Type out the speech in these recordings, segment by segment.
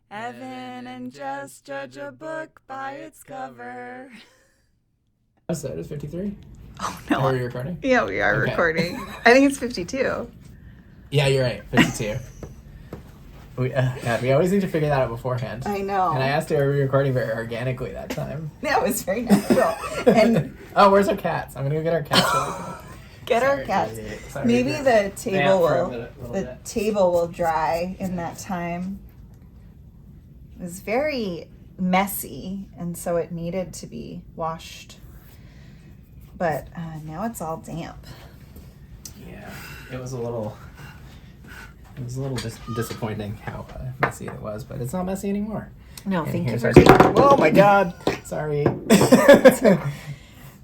Evan and Jess judge a book by its cover. Episode is 53? Oh, no. Are we recording? Yeah, we are Okay. recording. I think it's 52. Yeah, you're right. 52. God, we always need to figure that out beforehand. I know. And I asked her, are we recording very organically that time? That was very natural. And Oh, where's our cats? I'm going to go get our cats really quick. get our cats. Maybe the table will dry in that time. It was very messy, and so it needed to be washed. But now it's all damp. Yeah, it was a little disappointing how messy it was, but it's not messy anymore. No, And thank you here's for our taking cat. Oh my god! Sorry.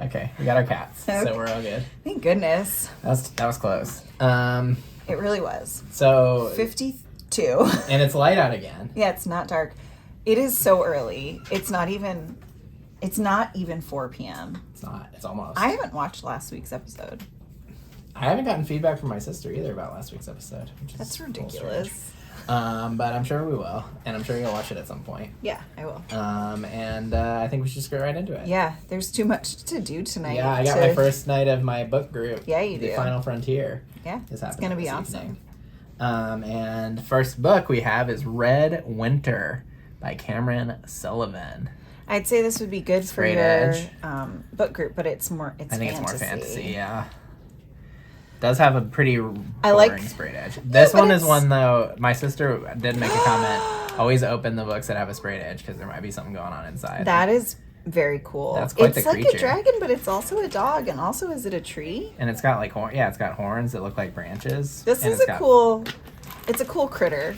Okay, we got our cats, Okay. so we're all good. Thank goodness. That was close. It really was. So 52. and it's light out again. Yeah, it's not dark. It is so early. It's not even 4 p.m. It's not. It's almost. I haven't watched last week's episode. I haven't gotten feedback from my sister either about last week's episode. Which is That's a little ridiculous. strange. But I'm sure we will, and I'm sure you'll watch it at some point. Yeah, I will. And I think we should just go right into it. Yeah, there's too much to do tonight. Yeah, I got my first night of my book group. Yeah, you The do. Final Frontier. Yeah, Is it's gonna be this awesome. evening. And first book we have is Red Winter by Cameron Sullivan. I'd say this would be good for Straight your edge. book group, but it's I think it's more fantasy, yeah. Does have a pretty I like- boring sprayed edge. This but one is it's- one though. My sister did make a comment. Always open the books that have a sprayed edge because there might be something going on inside. That is very cool. That's quite it's the like a creature. dragon, but it's also a dog, and also is it a tree? And it's got like it's got horns that look like branches. This and is it's a got cool. It's a cool critter.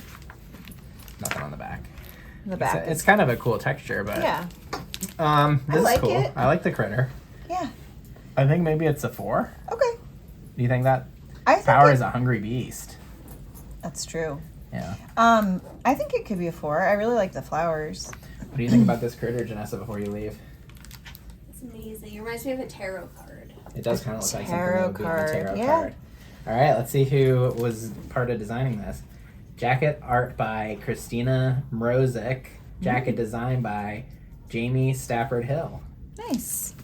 nothing on the back. The back. It's kind of a cool texture, but Yeah. this like is cool. it. I like the critter. Yeah. I think maybe it's a 4. Okay. Do you think that I think Power is a hungry beast? that's true. Yeah. I think it could be a 4. I really like the flowers. What do you think about this critter, Janessa, before you leave? It's amazing. It reminds me of a tarot card. It does kind of look like something tarot that would be on a card, tarot yeah. card. All right, let's see who was part of designing this. Jacket art by Christina Mrozik. Jacket design by Jamie Stafford Hill.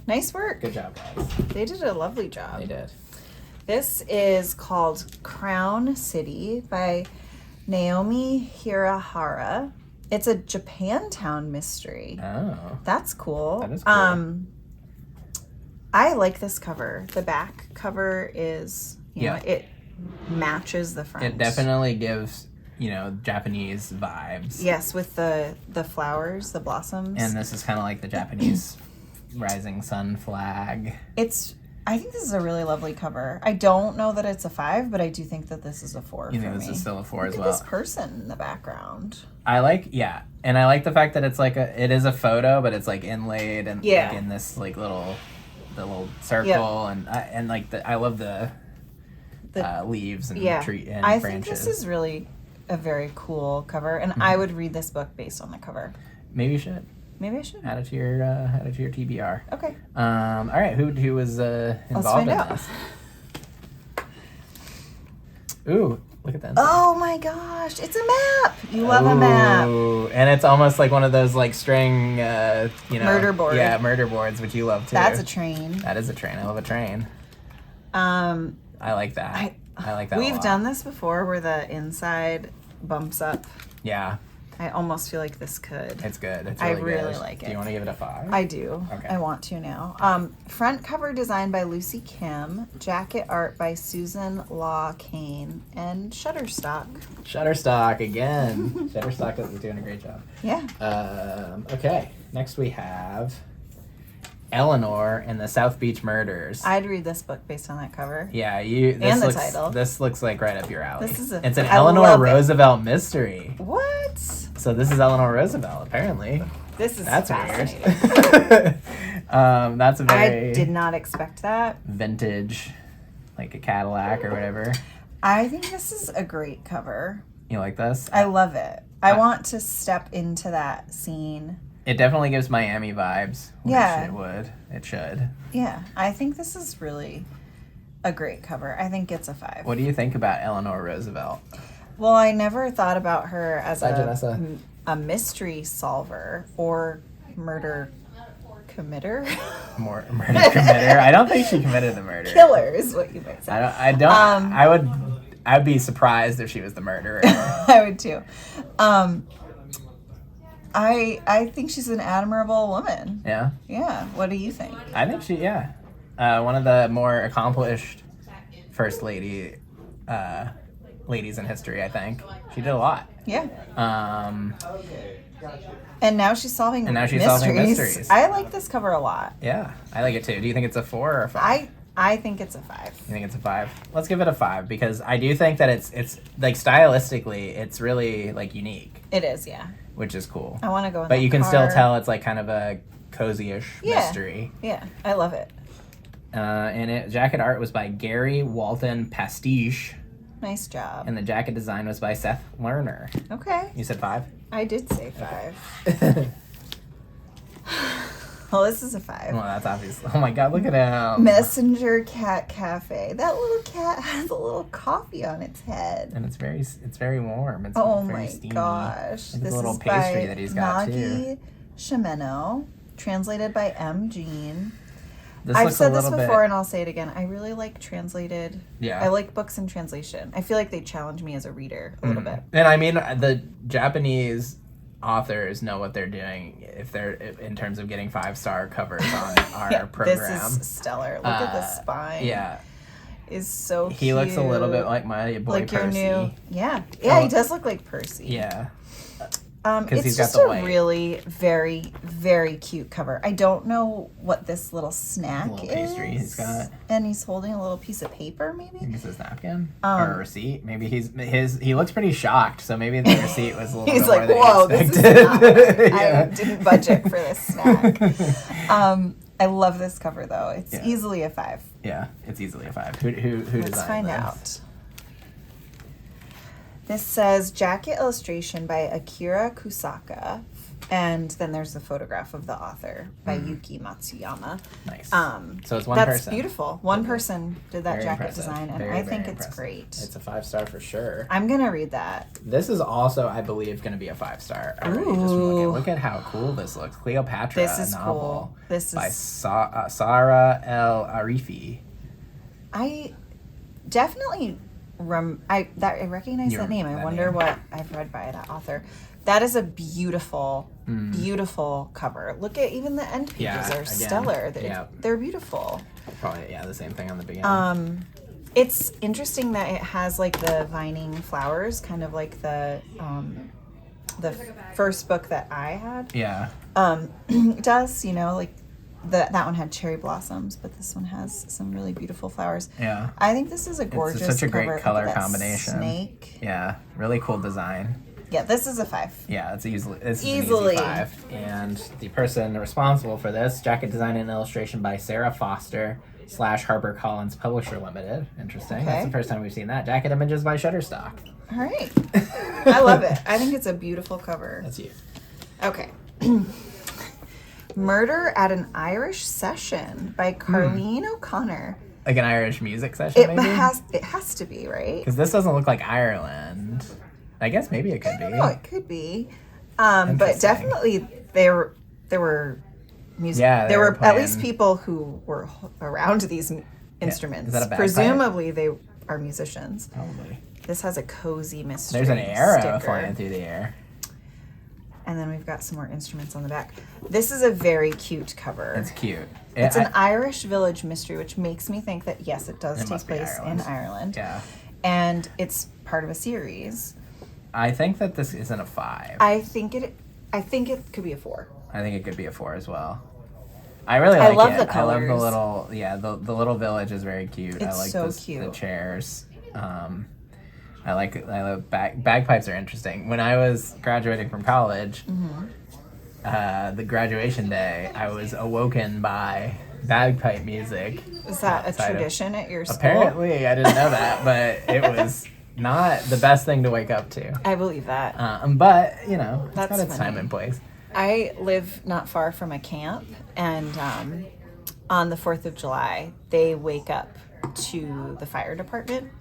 Nice work. Good job, guys. They did a lovely job. They did. This is called Crown City by Naomi Hirahara. It's a Japantown mystery. Oh. That's cool. That is cool. I like this cover. The back cover is, Yeah. it matches the front. It definitely gives, Japanese vibes. Yes, with the flowers, the blossoms. And this is kind of like the Japanese rising sun flag. I think this is a really lovely cover. I don't know that it's a 5, but I do think that this is a 4 You for think this me. is still a 4 as Look well? at this person in the background. I like the fact that it's like it is a photo, but it's like inlaid and Yeah. like in this like the little circle, and I love the leaves and tree and I branches. think this is really a very cool cover, and I would read this book based on the cover. Maybe you should Maybe I should. add it to your TBR. Okay. All right, who was involved find in out. this? Ooh, look at that. Oh my gosh, it's a map. You love a map. Ooh, and it's almost like one of those like string, Murder board. Yeah, murder boards, which you love too. That's a train. That is a train. I love a train. Um, I like that. I like that. a we've lot. done this before where the inside bumps up. Yeah, I almost feel like this could. it's good. It's I really really good. like Do it. you want to give it a 5? I do. Okay. I want to now. Front cover design by Lucy Kim. Jacket art by Susan Law Kane. And Shutterstock. Shutterstock again. Shutterstock is doing a great job. Yeah. Okay, next we have Eleanor and the South Beach Murders. I'd read this book based on that cover. Yeah, this And the looks, title. This looks like right up your alley. It's an I Eleanor love it. Roosevelt mystery. What? So this is Eleanor Roosevelt, apparently. This is That's fascinating. weird. That's a very I did not expect that. vintage, like a Cadillac or whatever. I think this is a great cover. You like this? I love it. I want to step into that scene. It definitely gives Miami vibes. Which Yeah. It would. It should. Yeah, I think this is really a great cover. I think it's a 5. What do you think about Eleanor Roosevelt? Well, I never thought about her as Bye, Janessa. a mystery solver or murder committer. Murder committer. I don't think she committed the murder. Killer is what you might say. I'd be surprised if she was the murderer. I would too. I think she's an admirable woman. Yeah. Yeah. What do you think? I think one of the more accomplished first ladies in history. I think she did a lot. Yeah. Okay. And now she's solving mysteries. I like this cover a lot. Yeah, I like it too. Do you think it's a 4 or a 5? I think it's a 5. You think it's a 5? Let's give it a 5 because I do think that it's like stylistically, it's really like unique. It is, yeah. Which is cool. I want to go in But the you can car. still tell it's like kind of a cozy-ish mystery. Yeah, I love it. And jacket art was by Gary Walton Pastiche. Nice job. And the jacket design was by Seth Lerner. Okay. You said 5? I did say 5. Okay. Well, this is a 5. Well, that's obvious. Oh my god, look at him. Messenger Cat Cafe. That little cat has a little coffee on its head. And it's very warm. It's Oh very my steamy. gosh. Look at This the little is pastry by that he's got Nagi too. Shimeno, translated by M. Jean. This I've looks said a this little before bit, and I'll say it again. I really like translated. Yeah. I like books in translation. I feel like they challenge me as a reader a little bit. And I mean, the Japanese authors know what they're doing if they're in terms of getting 5-star covers on our program. This is stellar. Look at the spine. Yeah. Is so cute. He looks a little bit like my boy like Percy. your new. Yeah. Yeah, he does look like Percy. Yeah. It's he's got just the a white. really very, very cute cover. I don't know what this little snack Little is. pastry he's got. And he's holding a little piece of paper, Maybe maybe? it's his napkin or a receipt. Maybe he looks pretty shocked, so maybe the receipt was a little He's bit like, more whoa, than this he is not. expected. I didn't budget for this snack. I love this cover though. It's easily a 5. Yeah, it's easily a 5. Who designed Let's find this? out. This says jacket illustration by Akira Kusaka, and then there's the photograph of the author by Yuki Matsuyama. Nice. So it's one that's person. beautiful. One person did that Very jacket impressive. design, and Very, I think very it's impressive. great. It's a 5-star for sure. I'm gonna read that. This is also, I believe, going to be a 5-star. Already. Just look at how cool this looks. Cleopatra, This is novel cool. This by is Sara El Arifi. I definitely I recognize that name. I wonder what I've read by that author. That is a beautiful, beautiful cover. Look at even the end pages are stellar. They're beautiful. Probably the same thing on the beginning. It's interesting that it has like the vining flowers, kind of like the first book that I had. Yeah. It does, like that one had cherry blossoms, but this one has some really beautiful flowers. Yeah. I think this is a gorgeous It's such a cover. great Look color at that combination. Snake. Yeah. Really cool design. Yeah, this is a 5. Yeah, it's easily an easy Easily. 5. And the person responsible for this, jacket design and illustration by Sarah Foster / HarperCollins Publisher Limited. Interesting. That's the first time we've seen that. Jacket images by Shutterstock. All right. I love it. I think it's a beautiful cover. That's you. Okay. Murder at an Irish Session by Carleen O'Connor. Like an Irish music session, maybe? It has to be, right? Because this doesn't look like Ireland. I guess maybe it could be. No, it could be. But definitely there were music. Yeah, there were playing. at least people who were around these instruments. Is that a bagpipe? Presumably they are musicians. Probably. This has a cozy mystery. There's an arrow sticker. flying through the air. And then we've got some more instruments on the back. This is a very cute cover. It's cute. It's an Irish village mystery, which makes me think that yes, it does take must be place in Ireland. Yeah. And it's part of a series. I think that this isn't a 5. I think it could be a 4. I think it could be a 4 as well. I really like it. love the colors. I love the little village is very cute. It's I like so the cute. chairs. I love bagpipes are interesting. When I was graduating from college, the graduation day, I was awoken by bagpipe music. Is that a tradition at your school? Apparently, I didn't know that, but it was not the best thing to wake up to. I believe that. But it's got That's its funny. time and place. I live not far from a camp, and on the 4th of July, they wake up to the fire department.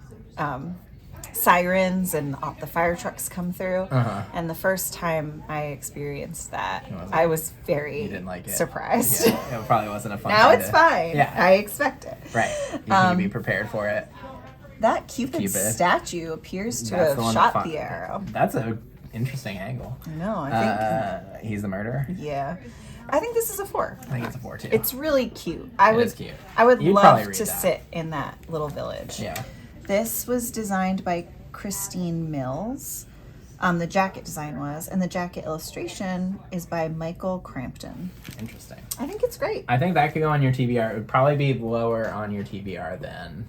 sirens and all the fire trucks come through. Uh-huh. And the first time I experienced that, Was it? I was very You didn't like it. surprised. Yeah, it probably wasn't a fun Now time it's to- fine. Yeah. I expect it. Right. You need to be prepared for it. That Cupid Cupid. statue appears to That's have the one shot that the arrow. That's a interesting angle. No, I think He's the murderer. yeah. I think this is a 4. I think it's a 4 too. It's really cute. It is cute. I would You'd probably love read to that. sit in that little village. Yeah. This was designed by Christine Mills. The jacket design was, and the jacket illustration is by Michael Crampton. Interesting. I think it's great. I think that could go on your TBR. It would probably be lower on your TBR than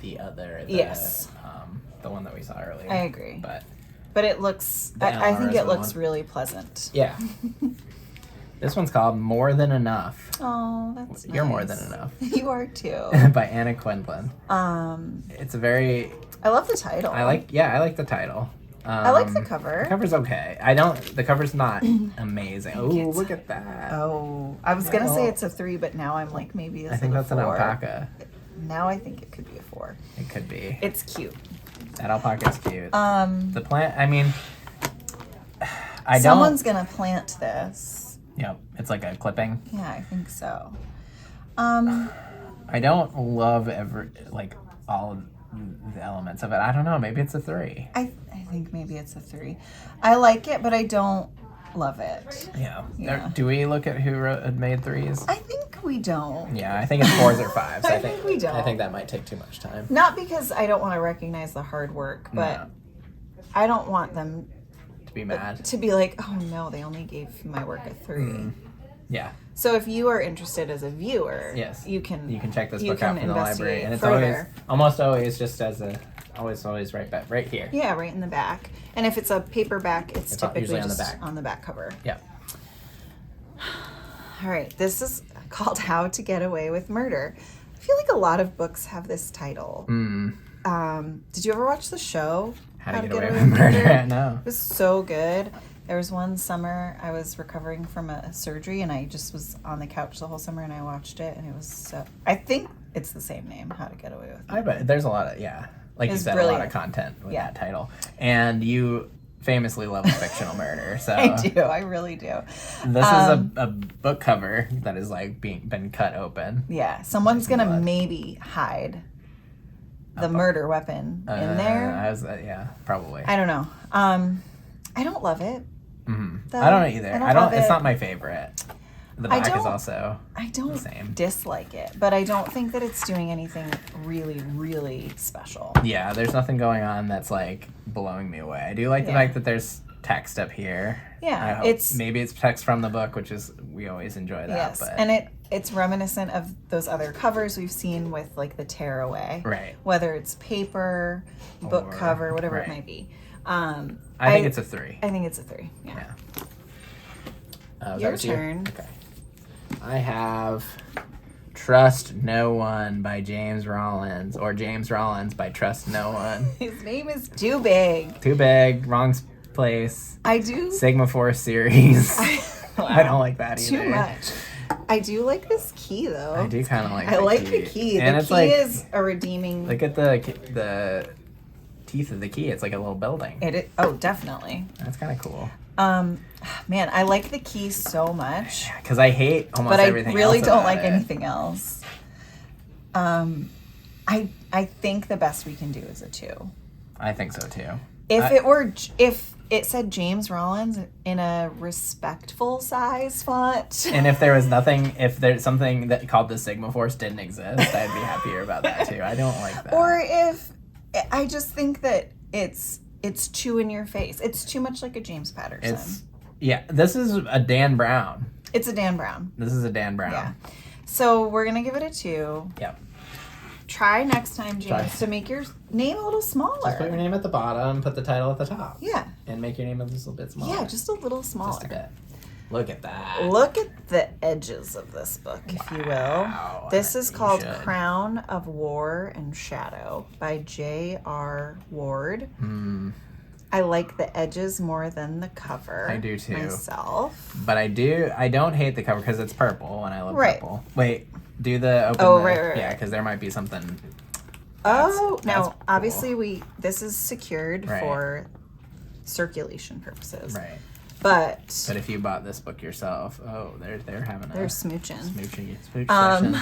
the other. Yes. The one that we saw earlier. I agree. But it looks, The I think it Eleanor looks one. really pleasant. yeah. This one's called More Than Enough. Oh, that's You're more nice. than enough. You are too. By Anna Quindlen. It's a very I love the title. I like the title. I like the cover. The cover's okay. The cover's not amazing. Oh, it's- look at that. Oh, I was gonna say Oh. it's a 3, but now I'm like, maybe this I think is a that's an 4. alpaca. Now I think it could be a 4. It could be. It's cute. That alpaca's cute. Um, The plant, I mean, I someone's don't. gonna plant this. Yep, it's like a clipping. Yeah, I think so. I don't love all of the elements of it. I don't know. Maybe it's a 3. I think maybe it's a 3. I like it, but I don't love it. Yeah. Yeah. Do we look at who made 3s? I think we don't. Yeah, I think it's 4s or 5s. I think we don't. I think that might take too much time. Not because I don't want to recognize the hard work, but No. I don't want them To be mad. to be like, oh no, they only gave my work a 3. Yeah. So if you are interested as a viewer, Yes. you can check this you book out can from the library, investigate and it's further. almost always just as a always right here. Yeah, right in the back. And if it's a paperback, it's typically usually on the just back. on the back cover. Yeah. All right, this is called How to Get Away with Murder. I feel like a lot of books have this title. Did you ever watch the show? How to Get Away with Murder? No. It was so good. There was one summer I was recovering from a surgery, and I just was on the couch the whole summer, and I watched it, and it was so. I think it's the same name, How to Get Away with Murder. I bet there's a lot of like you It's said, a lot brilliant. of content with Yeah. that title, and you famously love a fictional murder. So I do. I really do. this is a book cover that is like been cut open. Yeah, someone's gonna blood. maybe hide the murder weapon in there. Yeah, probably. I don't know. I don't love it. though. I don't know either. I don't love It's it. not my favorite. The I back is don't- also. I don't Same. dislike it, but I don't think that it's doing anything really, really special. Yeah, there's nothing going on that's like blowing me away. I do like the Yeah. fact that there's text up here. Yeah, I hope- it's- maybe it's text from the book, which is we always enjoy that. Yes, But and it's reminiscent of those other covers we've seen with like the tearaway, Right. Whether it's paper, book Or- cover, whatever right. it might be. I think it's a 3. I think it's a 3. Yeah. Yeah. Is Your that what you- turn. Okay. I have Trust No One by James Rollins, or James Rollins by Trust No One. His name is too big. Too big, wrong place. I do Sigma Force series. I don't like that either. too much. I do like this key though. I do kind of like. I like the key. And The it's key like, is a redeeming. look at the teeth of the key. It's like a little building. Oh, definitely. That's kind of cool. Man, I like the key so much, Because I hate almost but I everything. really else don't about like it. anything else. I think the best we can do is a 2. I think so too. If it said James Rollins in a respectful size font, And if there's something that called the Sigma Force didn't exist, I'd be happier about that too. I don't like that. or if I just think that it's too in your face. It's too much like a James Patterson. This is a Dan Brown. It's a Dan Brown. This is a Dan Brown. Yeah. So we're gonna give it a 2. Yep. Try next time, James, Try. to make your name a little smaller. Just put your name at the bottom, put the title at the top. Yeah. And make your name just a little bit smaller. Yeah, just a little smaller. Just a bit. Look at that. Look at the edges of this book, if you will. Wow. This is You called should. Crown of War and Shadow by J.R. Ward. I like the edges more than the cover. I do too. Myself. But I don't hate the cover because it's purple and I love Right. purple. Wait, do the open. Oh, the- right. Yeah, because there might be something. Oh, That's no. cool. Obviously, this is secured Right. for circulation purposes. Right. But But if you bought this book yourself, they're having they're a smooching. smooch Um,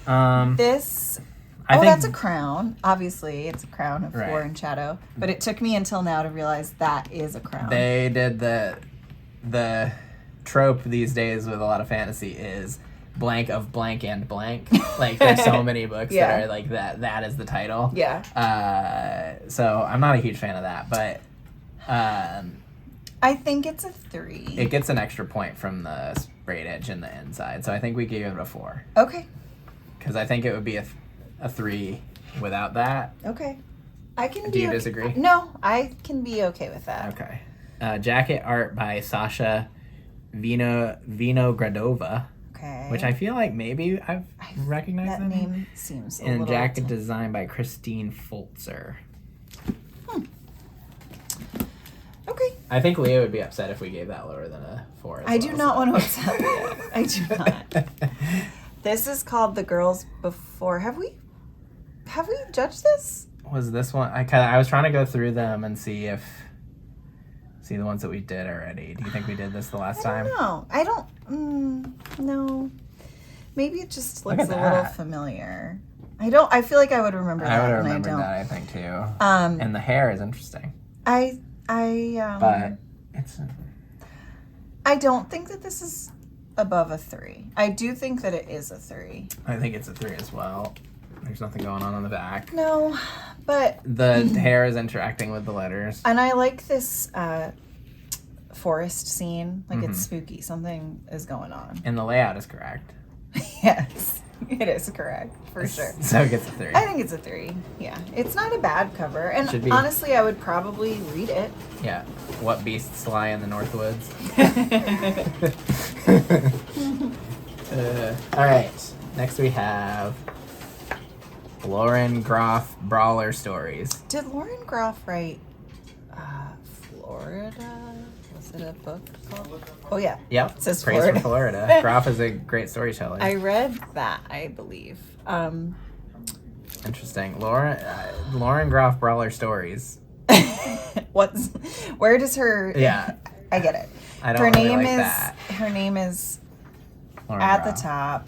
session. This. I think That's a crown. Obviously, it's a crown of Right. War and Shadow. But it took me until now to realize that is a crown. they did the trope these days with a lot of fantasy is blank of blank and blank. Like there's so many books Yeah. that are like that. That is the title. Yeah. So I'm not a huge fan of that, but I think it's a 3. it gets an extra point from the sprayed edge in the inside. So I think we gave it a 4 Okay. because I think it would be a 3 without that. Okay. I can. Do you disagree? No, I can be okay with that. Okay. Jacket art by Sasha Vinogradova, Okay. which I feel like maybe I've recognized That them. name seems a And little. jacket design by Christine Foltzer. Okay. I think Leah would be upset if we gave that lower than a 4. I do not want to upset Leah. I do not. This is called The Girls Before. Have we judged this? Was this one? I was trying to go through them and see the ones that we did already. Do you think we did this the last time? No, I don't. No. Maybe it just Look looks at a little that. familiar. I don't. I feel like I would remember that. I would and remember I don't. that. I think too. Um, And the hair is interesting, I but it's. I don't think that this is above a 3. I do think that it is a 3. I think it's a 3 as well. There's nothing going on the back. No, but The hair is interacting with the letters. and I like this forest scene. Like Mm-hmm. it's spooky. Something is going on. And the layout is correct. Yes, it is correct for sure. So it gets a 3. I think it's a 3. Yeah, it's not a bad cover, and Should be. honestly, I would probably read it. Yeah. What beasts lie in the North Woods? All right. Next we have Lauren Groff Brawler Stories. Did Lauren Groff write Florida? Was it a book called? Oh yeah. Yep. It says Praise Florida. for Florida. Groff is a great storyteller. I read that, I believe. Interesting. Lauren Groff Brawler Stories. Where does her? Yeah. I get it. I don't Her really name like is that. her name is Lauren at Groff. the top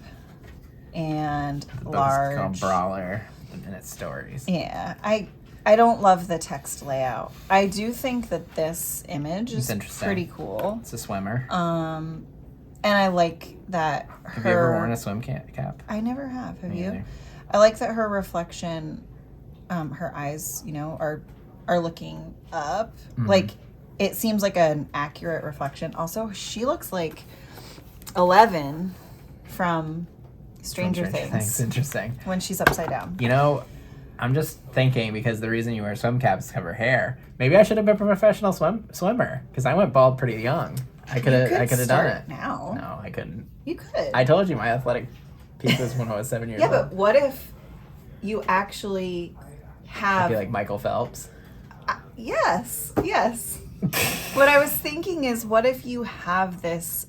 and The book's large. called Brawler and it's stories. Yeah, I don't love the text layout. I do think that this image is interesting. pretty cool. It's a swimmer. And I like that her. Have you ever worn a swim cap? I never have. Have Me you? either. I like that her reflection, her eyes, are looking up. Mm-hmm. Like it seems like an accurate reflection. Also, she looks like 11 from Stranger Things Interesting. when she's upside down. You know, I'm just thinking because the reason you wear swim caps is to cover hair. Maybe I should have been a professional swimmer because I went bald pretty young. I could have done start it. now. No, I couldn't. You could. I told you my athletic pieces when I was 7 years Yeah, old. but what if you actually I'd have? be like Michael Phelps. Yes. What I was thinking is, what if you have this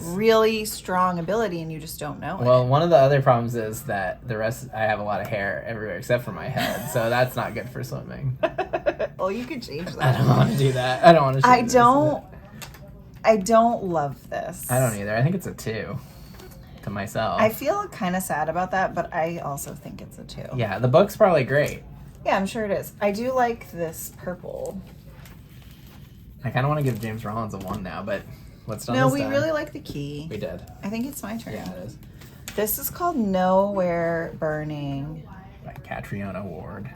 really strong ability and you just don't know Well, one of the other problems is that I have a lot of hair everywhere except for my head, so that's not good for swimming. it? Well, you could change I that. don't want to do that. I don't want to. I don't love this. I don't either. I think it's a 2 to myself. I feel kind of sad about that, but I also think it's a 2. Yeah, the book's probably great. Yeah, I'm sure it is. I do like this purple. I kind of want to give James Rollins a 1 now, but let's not. No, we really like the key. We did. I think it's my turn. Yeah, it is. This is called Nowhere Burning. By Catriona Ward.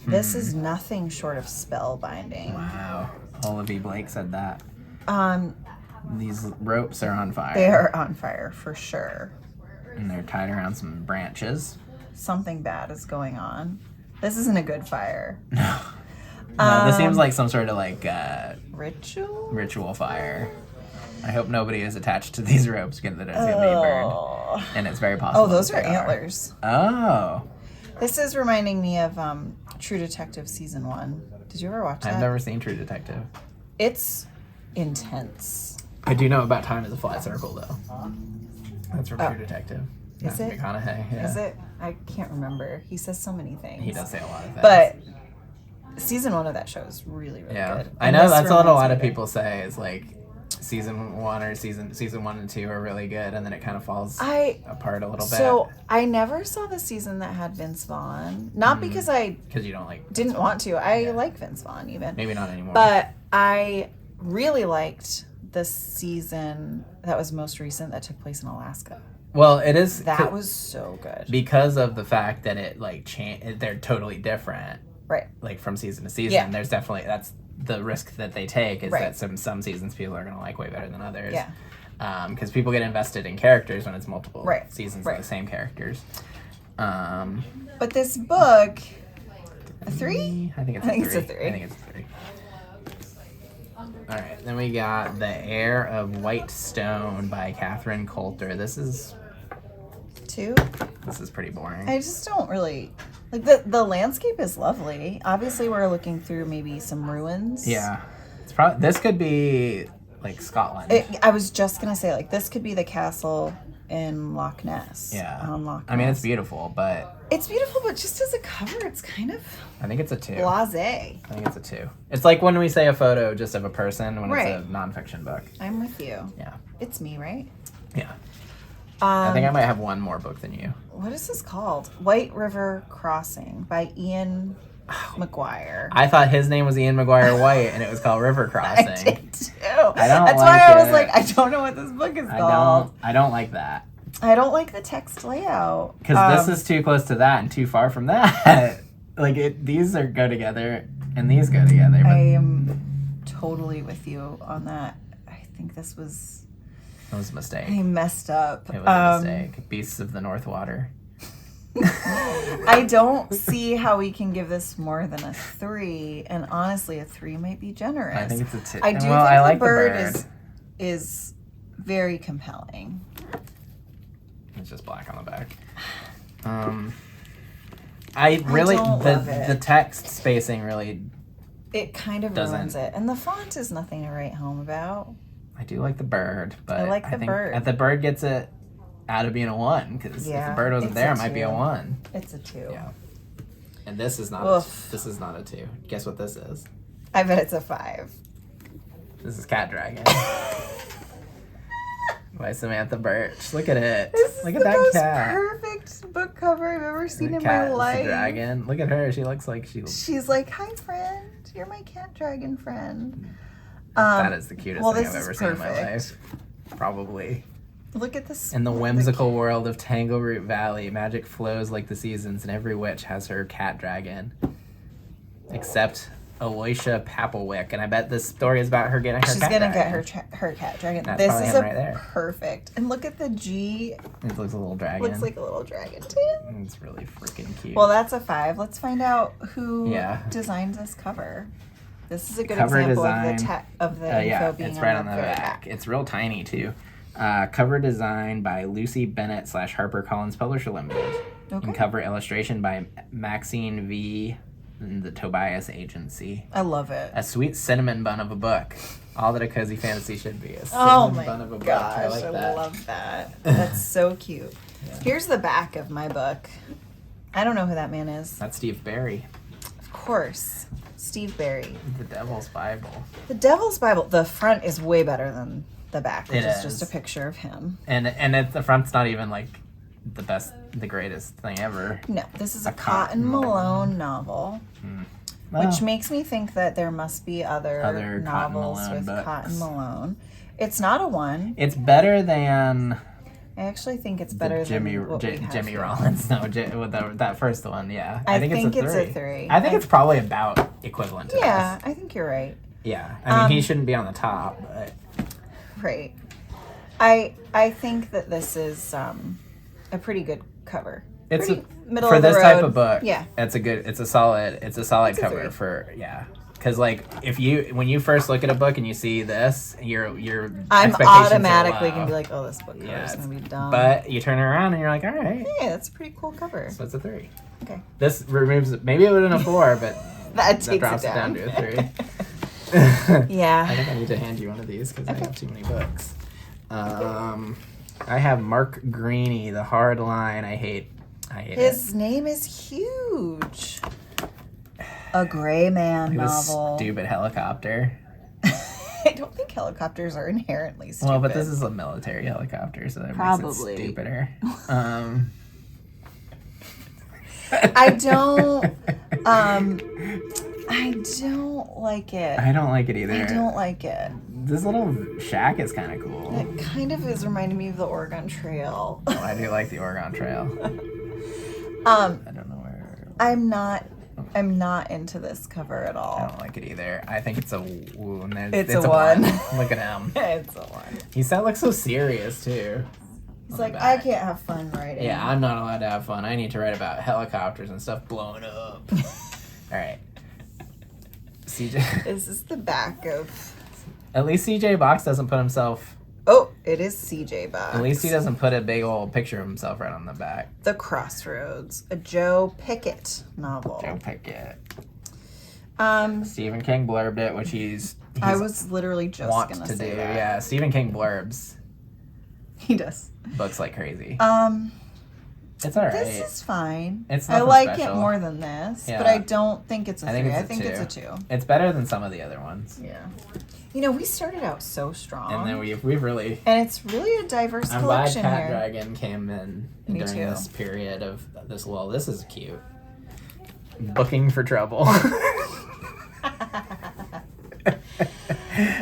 This is nothing short of spellbinding. Wow. Olivia Blake said that. Um, These ropes are on fire. they are on fire for sure. And they're tied around some branches. Something bad is going on. This isn't a good fire. No, this seems like some sort of Ritual? ritual fire. I hope nobody is attached to these ropes because it's going to be burned. Oh. And it's very possible. Oh, those that are they antlers. Oh. This is reminding me of True Detective season 1. Did you ever watch that? I've never seen True Detective. It's intense. I do know about Time is a Flat Circle, though. That's from True Detective. Is it? McConaughey, yeah. Is it? I can't remember. He says so many things. He does say a lot of things. But season 1 of that show is really, really good. I know that's what a lot of people say is like season 1 or season 1 and 2 are really good, and then it kind of falls apart a little bit. So I never saw the season that had Vince Vaughn. Not because you don't like didn't want to. I like Vince Vaughn even. Maybe not anymore. But I really liked the season that was most recent that took place in Alaska. Well, it is. That was so good because of the fact that it like they're totally different. Right. Like from season to season. Yeah. There's definitely that's the risk that they take is right. that some seasons people are gonna like way better than others. Yeah. Because people get invested in characters when it's multiple right. seasons right. of the same characters. But this book, a 3? I think it's a 3. I think it's a 3. All right, then we got The Heir of White Stone by Catherine Coulter. This is 2. This is pretty boring. I just don't really like the landscape is lovely. Obviously, we're looking through maybe some ruins. Yeah, it's probably this could be like Scotland. I was just gonna say like this could be the castle in Loch Ness. Yeah, on Loch Ness. I mean, it's beautiful, but just as a cover, it's kind of. I think it's a 2. Blasé. I think it's a 2. It's like when we say a photo just of a person when right. it's a nonfiction book. I'm with you. Yeah. It's me, right? Yeah. I think I might have one more book than you. What is this called? White River Crossing by Ian McGuire. I thought his name was Ian McGuire White and it was called River Crossing. I did too. That's why I was like, I don't know what this book is called. I don't like that. I don't like the text layout. Because this is too close to that and too far from that. These go together and these go together. But I am totally with you on that. I think this was... It was a mistake. I messed up. It was a mistake. Beasts of the North Water. I don't see how we can give this more than a 3, and honestly, a 3 might be generous. I think it's a 2. I do think like the bird is very compelling. It's just black on the back. I really the text spacing really. It kind of ruins it, and the font is nothing to write home about. I do like the bird, but I like the bird. If the bird gets it out of being a 1, because if the bird wasn't there, it might be a 1. It's a 2. Yeah. And this is not. This is not a 2. Guess what this is? I bet it's a 5. This is Cat Dragon. By Samantha Birch. Look at it. Look at that cat. Perfect book cover I've ever seen in cat my life. The dragon. Look at her. She looks like She's like, "Hi, friend. You're my cat dragon friend." That is the cutest thing I've ever seen in my life. Probably. Look at this. In the whimsical world of Tangleroot Valley, magic flows like the seasons, and every witch has her cat dragon. Except Aloysia Papelwick, and I bet this story is about her getting her cat dragon. She's gonna get her cat dragon. That's this is right there. Perfect. And look at the G. It looks a little dragon. Looks like a little dragon too. It's really freaking cute. Well, that's a 5. Let's find out who designed this cover. This is a good example of the info being it's right on the back. It's real tiny too. Cover design by Lucy Bennett / HarperCollins Publisher Limited. Okay. And cover illustration by Maxine V. and the Tobias Agency. I love it. A sweet cinnamon bun of a book. All that a cozy fantasy should be. A cinnamon bun of a book. I love that. That's so cute. Yeah. Here's the back of my book. I don't know who that man is. That's Steve Barry. Of course. Steve Barry. The Devil's Bible. The Devil's Bible. The front is way better than the back, which is just a picture of him. And the front's not even like the greatest thing ever. No, this is a Cotton Malone novel, which makes me think that there must be other novels with books. Cotton Malone. It's not a 1. It's better than. I actually think it's better than Jimmy Rollins. No, with that first one, yeah. I think it's a 3. I think it's probably about equivalent to this. Yeah, I think you're right. Yeah, I mean he shouldn't be on the top, but. Right. I think that this is a pretty good cover. It's middle for of the this road. type of book. Yeah, it's a solid cover 3. for because like when you first look at a book and you see this, your I'm expectations automatically are low. gonna be like, oh, this book cover is gonna be dumb. But you turn it around and you're like, all right, yeah, that's a pretty cool cover. So it's a 3. Okay. This removes maybe it would have been a 4, but that drops it down to a 3. Yeah. I think I need to hand you one of these because I have too many books. I have Mark Greaney, The Hard Line. I hate His name is huge. A Gray Man novel. Stupid helicopter. I don't think helicopters are inherently stupid. Well, but this is a military helicopter, so that makes it stupider. I don't like it. I don't like it either. I don't like it. This little shack is kind of cool. It kind of is reminding me of the Oregon Trail. Oh, I do like the Oregon Trail. I don't know where. I'm not into this cover at all. I don't like it either. I think it's a wound. It's a one. Look at him. It's a one. That looks so serious too. He's like, I can't have fun writing. Yeah, I'm not allowed to have fun. I need to write about helicopters and stuff blowing up. All right. CJ. This is the back of. At least CJ Box doesn't put himself. Oh, it is CJ Box. At least he doesn't put a big old picture of himself right on the back. The Crossroads, a Joe Pickett novel. Joe Pickett. Stephen King blurbed it, which he's I was literally just gonna say that. Yeah, Stephen King blurbs. He does. Books like crazy. It's all right. This is fine. It's I like special. it more than this, Yeah. but I don't think it's a 3. I think it's it's a 2. It's better than some of the other ones. Yeah. You know, we started out so strong. And then we've really. And it's really a diverse I'm glad collection Cat here. Dragon came in Me during too. this period of this lull. This is cute. Booking for Trouble.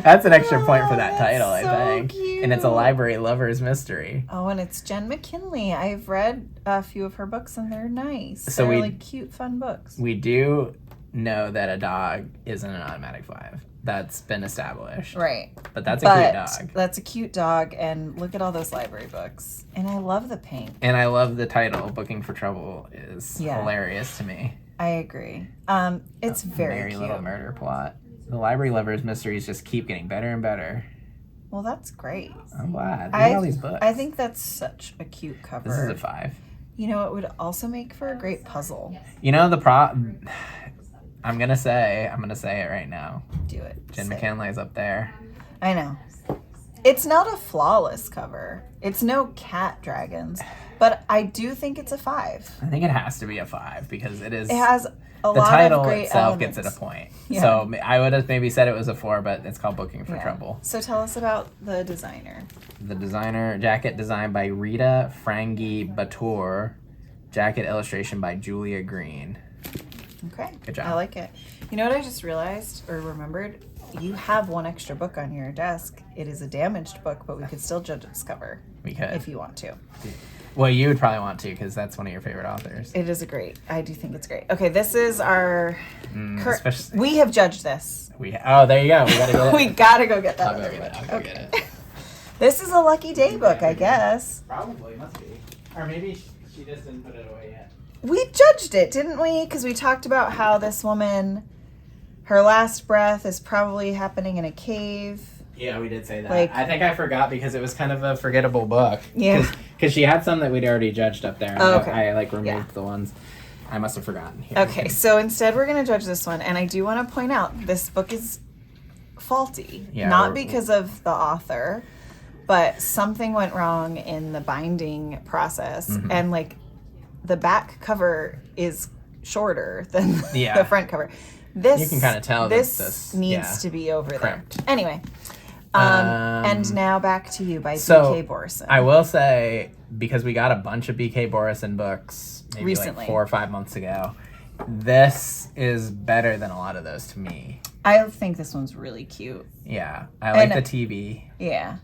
That's an extra point for that title, I think. Cute. And it's a library lover's mystery. Oh, and it's Jen McKinley. I've read a few of her books, and they're nice. So they're we- like cute, fun books. We do know that a dog isn't an automatic 5. That's been established. Right. But that's a cute dog. That's a cute dog, and look at all those library books. And I love the pink. And I love the title. Booking for Trouble is hilarious to me. I agree. It's very Merry cute. Little Murder Plot. The library lovers mysteries just keep getting better and better. Well, that's great. I'm glad. Look at all these books. I think that's such a cute cover. This is a 5. You know, it would also make for a great puzzle. You know I'm gonna say it right now. Do it. Jen Say it. McKinley's up there. I know. It's not a flawless cover. It's no cat dragons, but I do think it's a 5. I think it has to be a 5 because it is. It has a the lot title of great itself elements. gets it a point. Yeah. So I would have maybe said it was a 4, but it's called Booking for Yeah. Trouble. So tell us about the designer. The designer jacket designed by Rita Frangi Batur. Jacket illustration by Julia Green. Okay. Good job. I like it. You know what I just realized or remembered? You have one extra book on your desk. It is a damaged book, but we could still judge its cover. We could. If you want to. Well, you would probably want to because that's one of your favorite authors. It is I do think it's great. Okay, this is our... Especially- we have judged this. there you go. We gotta get it. We gotta go get that. I'll go other get it. book. I'll go get it. This is a Lucky Day book, I guess. Probably must be. Or maybe she just didn't put it away yet. We judged it, didn't we? Because we talked about how this woman, her last breath is probably happening in a cave. Yeah, we did say that. Like- I think I forgot because it was kind of a forgettable book. Yeah. Because she had some that we'd already judged up there. And Oh, okay. I removed Yeah. the ones I must have forgotten. Here. Okay, so instead we're going to judge this one. And I do want to point out this book is faulty. Yeah, Not because of the author, but something went wrong in the binding process. Mm-hmm. And like the back cover is shorter than Yeah. the front cover. This, You can kinda tell that this needs yeah, to be over crimped. there. Anyway, and now back to you by So, B.K. Borison. I will say, because we got a bunch of B.K. Borison books maybe Recently. like 4 or 5 months ago, this is better than a lot of those to me. I think this one's really cute. Yeah. I like And- the TV. Yeah.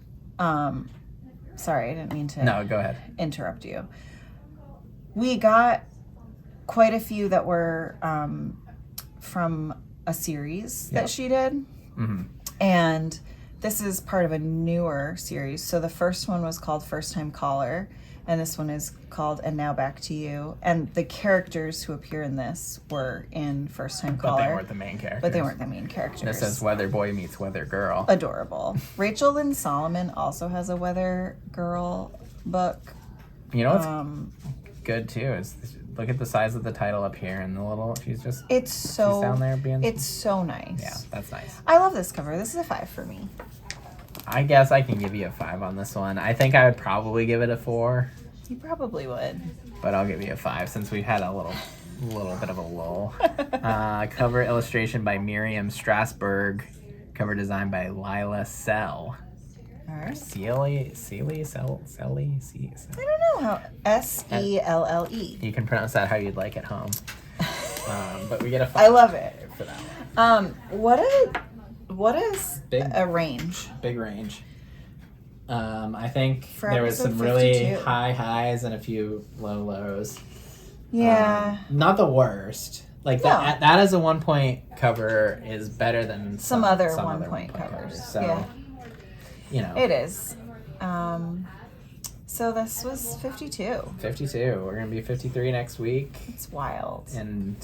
Sorry, I didn't mean to No, go ahead. interrupt you. We got quite a few that were from a series Yep. that she did. Mm-hmm. And this is part of a newer series. So the first one was called First Time Caller, and this one is called And Now Back to You. And the characters who appear in this were in First Time But Caller. they weren't the main characters. But they weren't the main characters. This is Weather Boy meets Weather Girl. Adorable. Rachel Lynn Solomon also has a Weather Girl book. You know what's Um, good too is look at the size of the title up here and the little. She's It's down there being. It's so nice. Yeah, that's nice. I love this cover. This is a 5 for me. I guess I can give you a 5 on this one. I think I would probably give it a 4. You probably would. But I'll give you a 5 since we've had a little bit of a lull. Cover illustration by Miriam Strasberg. Cover design by Lila Sell. All right. Selle. I don't know how. Selle. You can pronounce that how you'd like at home. But we get a 5. I love it. For that one. What is a range? Big range. I think For there was some episode really 52. high highs and a few low lows. Yeah. Not the worst. Like No. that as a 1-point cover is better than Some other 1-point covers. So, yeah. you know. It is. So this was 52. 52. We're going to be 53 next week. It's wild. And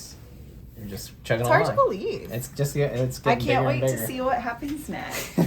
you're just chugging It's along. hard to believe. It's getting I can't bigger wait and to bigger. see what happens next.